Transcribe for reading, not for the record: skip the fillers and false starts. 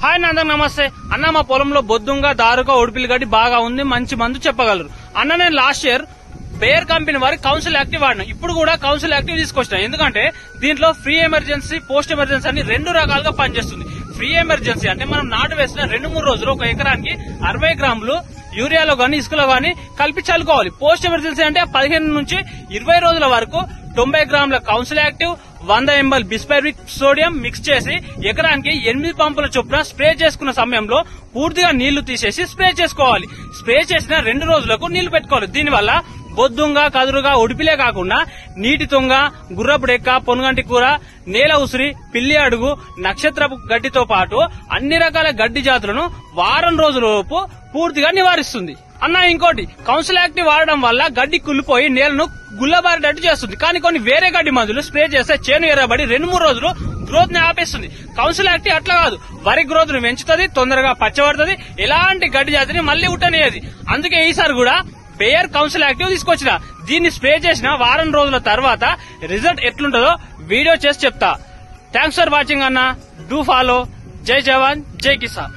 Hi అందరికి నమస్తే అన్న. మా పొలంలో బొద్దుంగా దారుగా ఒడిపిల్ గడ్డి బాగా ఉంది, మంచి మందు చెప్పగలరు అన్న. నేను లాస్ట్ ఇయర్ బేర్ కంపెనీ వారి కౌన్సిల్ యాక్టివ్ వాడినా, ఇప్పుడు కూడా కౌన్సిల్ యాక్టివ్ తీసుకొచ్చిన. ఎందుకంటే దీంట్లో ఫ్రీ ఎమర్జెన్సీ, పోస్ట్ ఎమర్జెన్సీ అని రెండు రకాలుగా పనిచేస్తుంది. ఫ్రీ ఎమర్జెన్సీ అంటే మనం నాటు వేసిన 2-3 రోజులు ఒక ఎకరానికి 60 గ్రాములు యూరియాలో గానీ ఇసుకలో గానీ కలిపి చల్లుకోవాలి. పోస్ట్ ఎమర్జెన్సీ అంటే 15 నుంచి 20 రోజుల వరకు 90 గ్రాముల council active, 100 ml bispyribac sodium mix చేసి ఎకరానికి 8 పంపుల చొప్పున స్ప్రే చేసుకున్న సమయంలో పూర్తిగా నీళ్లు తీసేసి స్ప్రే చేసుకోవాలి. స్ప్రే చేసిన 2 రోజులకు నీళ్లు పెట్టుకోవాలి. దీనివల్ల బొద్దుంగా, కదురుగా, ఒడిపిలే కాకుండా నీటి తుంగ, గుర్రపు డెక్క, పొనుగంటి కూర, నేల ఉసిరి, పిల్లి అడుగు, నక్షత్రపు గడ్డితో పాటు అన్ని రకాల గడ్డి జాతులను వారం రోజులలోపు పూర్తిగా నివారిస్తుంది అన్న. ఇంకోటి, కౌన్సిల్ యాక్టివ్ వాడడం వల్ల గడ్డి కుళ్ళిపోయి నేలను గుల్లబారేటట్టు చేస్తుంది. కానీ కొన్ని వేరే గడ్డి మందులు స్ప్రే చేస్తే చేను ఎర్రబడి 2-3 రోజులు గ్రోత్ ని ఆపేస్తుంది. కౌన్సిల్ యాక్టివ్ అట్లా కాదు, వరి గ్రోత్ ను పెంచుతుంది, తొందరగా పచ్చబడుతుంది, ఎలాంటి గడ్డి జాతిని మళ్లీ ఉట్టనియది. అందుకే ఈసారి కూడా బేయర్ కౌన్సిల్ యాక్టివ్ తీసుకొచ్చిన. దీన్ని స్ప్రే చేసిన వారం రోజుల తర్వాత రిజల్ట్ ఎట్లుంటుందో వీడియో చేసి చెప్తా. థ్యాంక్స్ ఫర్ వాచింగ్ అన్న. Do follow. జై జవాన్, జై కిసాన్.